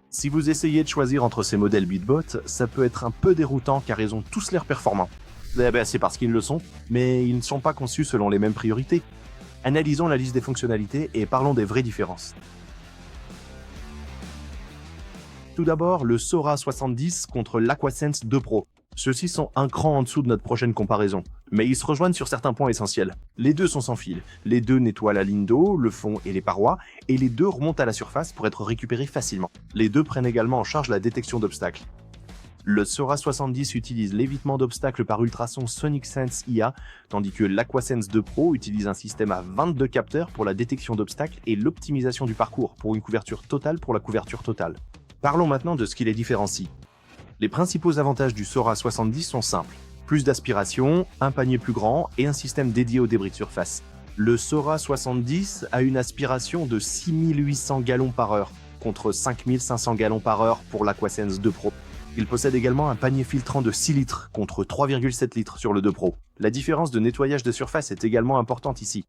Si vous essayez de choisir entre ces modèles BeatBot, ça peut être un peu déroutant car ils ont tous l'air performants. C'est parce qu'ils le sont, mais ils ne sont pas conçus selon les mêmes priorités. Analysons la liste des fonctionnalités et parlons des vraies différences. Tout d'abord, le Sora 70 contre l'Aquasense 2 Pro. Ceux-ci sont un cran en dessous de notre prochaine comparaison, mais ils se rejoignent sur certains points essentiels. Les deux sont sans fil, les deux nettoient la ligne d'eau, le fond et les parois, et les deux remontent à la surface pour être récupérés facilement. Les deux prennent également en charge la détection d'obstacles. Le Sora 70 utilise l'évitement d'obstacles par ultrasons Sonic Sense IA, tandis que l'Aquasense 2 Pro utilise un système à 22 capteurs pour la détection d'obstacles et l'optimisation du parcours pour une couverture totale pour la couverture totale. Parlons maintenant de ce qui les différencie. Les principaux avantages du Sora 70 sont simples. Plus d'aspiration, un panier plus grand et un système dédié aux débris de surface. Le Sora 70 a une aspiration de 6800 gallons par heure, contre 5500 gallons par heure pour l'Aquasense 2 Pro. Il possède également un panier filtrant de 6 litres, contre 3,7 litres sur le 2 Pro. La différence de nettoyage de surface est également importante ici.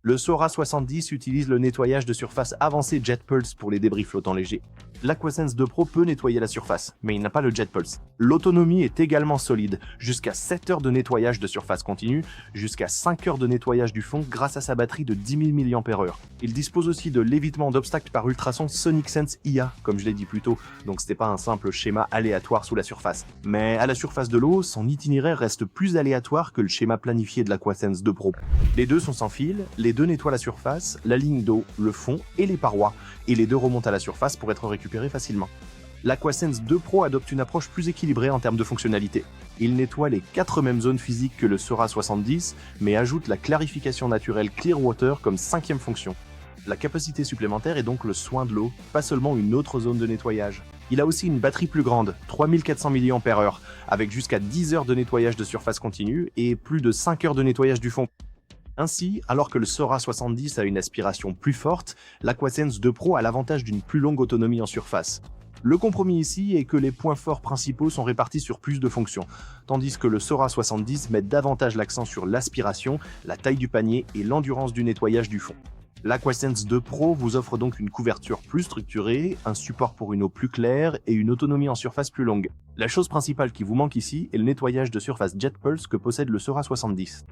Le Sora 70 utilise le nettoyage de surface avancé Jet Pulse pour les débris flottants légers. L'Aquasense 2 Pro peut nettoyer la surface, mais il n'a pas le Jet Pulse. L'autonomie est également solide, jusqu'à 7 heures de nettoyage de surface continue, jusqu'à 5 heures de nettoyage du fond grâce à sa batterie de 10 000 mAh. Il dispose aussi de l'évitement d'obstacles par ultrasons Sonic Sense IA, comme je l'ai dit plus tôt, donc c'était pas un simple schéma aléatoire sous la surface. Mais à la surface de l'eau, son itinéraire reste plus aléatoire que le schéma planifié de l'Aquasense 2 Pro. Les deux sont sans fil, les deux nettoient la surface, la ligne d'eau, le fond et les parois, et les deux remontent à la surface pour être récupérés facilement. L'Aquasense 2 Pro adopte une approche plus équilibrée en termes de fonctionnalité. Il nettoie les 4 mêmes zones physiques que le Sora 70, mais ajoute la clarification naturelle Clearwater comme 5e fonction. La capacité supplémentaire est donc le soin de l'eau, pas seulement une autre zone de nettoyage. Il a aussi une batterie plus grande, 3400 mAh, avec jusqu'à 10 heures de nettoyage de surface continue et plus de 5 heures de nettoyage du fond. Ainsi, alors que le Sora 70 a une aspiration plus forte, l'Aquasense 2 Pro a l'avantage d'une plus longue autonomie en surface. Le compromis ici est que les points forts principaux sont répartis sur plus de fonctions, tandis que le Sora 70 met davantage l'accent sur l'aspiration, la taille du panier et l'endurance du nettoyage du fond. L'Aquasense 2 Pro vous offre donc une couverture plus structurée, un support pour une eau plus claire et une autonomie en surface plus longue. La chose principale qui vous manque ici est le nettoyage de surface Jet Pulse que possède le Sora 70.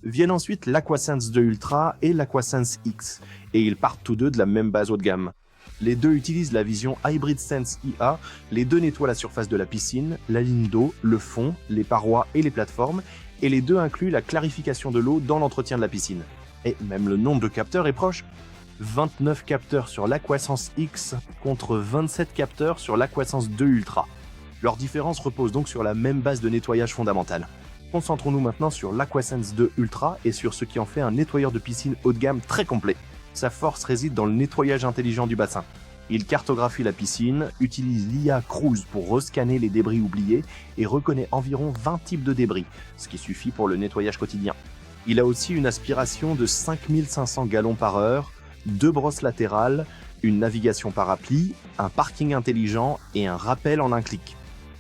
Viennent ensuite l'Aquasense 2 Ultra et l'Aquasense X, et ils partent tous deux de la même base haut de gamme. Les deux utilisent la vision Hybrid Sense IA, les deux nettoient la surface de la piscine, la ligne d'eau, le fond, les parois et les plateformes, et les deux incluent la clarification de l'eau dans l'entretien de la piscine. Et même le nombre de capteurs est proche. 29 capteurs sur l'Aquasense X contre 27 capteurs sur l'Aquasense 2 Ultra. Leur différence repose donc sur la même base de nettoyage fondamentale. Concentrons-nous maintenant sur l'Aquasense 2 Ultra et sur ce qui en fait un nettoyeur de piscine haut de gamme très complet. Sa force réside dans le nettoyage intelligent du bassin. Il cartographie la piscine, utilise l'IA Cruise pour rescanner les débris oubliés et reconnaît environ 20 types de débris, ce qui suffit pour le nettoyage quotidien. Il a aussi une aspiration de 5500 gallons par heure, 2 brosses latérales, une navigation par appli, un parking intelligent et un rappel en un clic.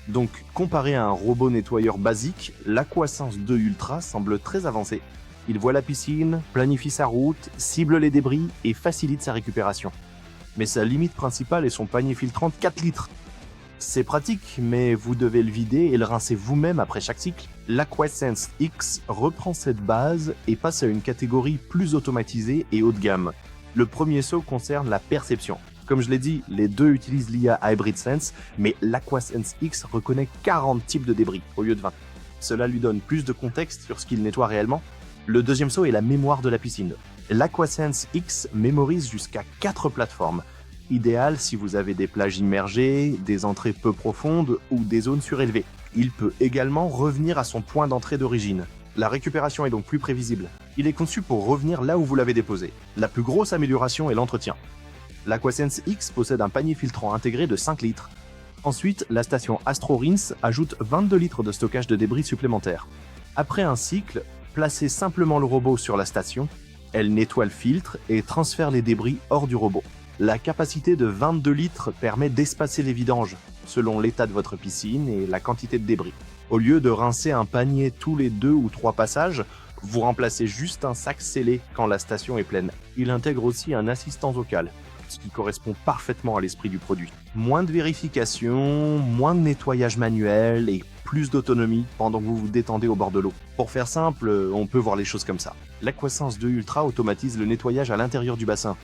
Donc, comparé à un robot nettoyeur basique, l'Aquasense 2 Ultra semble très avancé. Il voit la piscine, planifie sa route, cible les débris et facilite sa récupération. Mais sa limite principale est son panier filtrant de 4 litres. C'est pratique, mais vous devez le vider et le rincer vous-même après chaque cycle. L'Aquasense X reprend cette base et passe à une catégorie plus automatisée et haut de gamme. Le premier saut concerne la perception. Comme je l'ai dit, les deux utilisent l'IA Hybrid Sense, mais l'Aquasense X reconnaît 40 types de débris au lieu de 20. Cela lui donne plus de contexte sur ce qu'il nettoie réellement. Le deuxième saut est la mémoire de la piscine. L'Aquasense X mémorise jusqu'à 4 plateformes, idéal si vous avez des plages immergées, des entrées peu profondes ou des zones surélevées. Il peut également revenir à son point d'entrée d'origine. La récupération est donc plus prévisible. Il est conçu pour revenir là où vous l'avez déposé. La plus grosse amélioration est l'entretien. L'Aquasense X possède un panier filtrant intégré de 5 litres. Ensuite, la station AstroRinse ajoute 22 litres de stockage de débris supplémentaires. Après un cycle, placez simplement le robot sur la station, elle nettoie le filtre et transfère les débris hors du robot. La capacité de 22 litres permet d'espacer les vidanges, selon l'état de votre piscine et la quantité de débris. Au lieu de rincer un panier tous les 2 ou 3 passages, vous remplacez juste un sac scellé quand la station est pleine. Il intègre aussi un assistant vocal. ce qui correspond parfaitement à l'esprit du produit. Moins de vérification, moins de nettoyage manuel et plus d'autonomie pendant que vous vous détendez au bord de l'eau. Pour faire simple, on peut voir les choses comme ça. L'Aquasense 2 Ultra automatise le nettoyage à l'intérieur du bassin.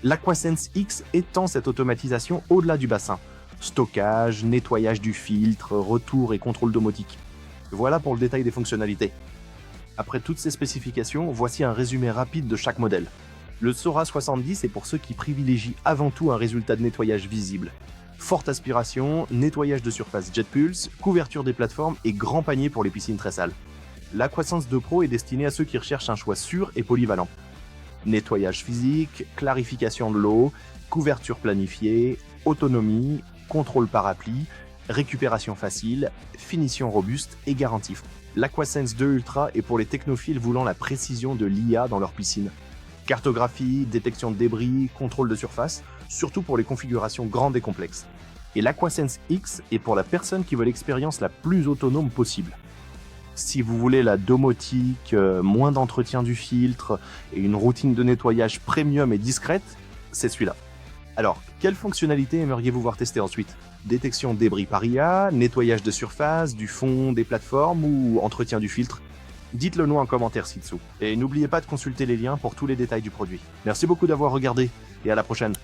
L'Aquasense X étend cette automatisation au-delà du bassin. Stockage, nettoyage du filtre, retour et contrôle domotique. Voilà pour le détail des fonctionnalités. Après toutes ces spécifications, voici un résumé rapide de chaque modèle. Le Sora 70 est pour ceux qui privilégient avant tout un résultat de nettoyage visible. Forte aspiration, nettoyage de surface Jet Pulse, couverture des plateformes et grand panier pour les piscines très sales. L'Aquasense 2 Pro est destiné à ceux qui recherchent un choix sûr et polyvalent. Nettoyage physique, clarification de l'eau, couverture planifiée, autonomie, contrôle par appli, récupération facile, finition robuste et garantie. L'Aquasense 2 Ultra est pour les technophiles voulant la précision de l'IA dans leur piscine. Cartographie, détection de débris, contrôle de surface, surtout pour les configurations grandes et complexes. Et l'Aquasense X est pour la personne qui veut l'expérience la plus autonome possible. Si vous voulez la domotique, moins d'entretien du filtre et une routine de nettoyage premium et discrète, c'est celui-là. Alors, quelles fonctionnalités aimeriez-vous voir tester ensuite? Détection de débris par IA, nettoyage de surface, du fond, des plateformes ou entretien du filtre? Dites-le nous en commentaire ci-dessous. Et n'oubliez pas de consulter les liens pour tous les détails du produit. Merci beaucoup d'avoir regardé et à la prochaine.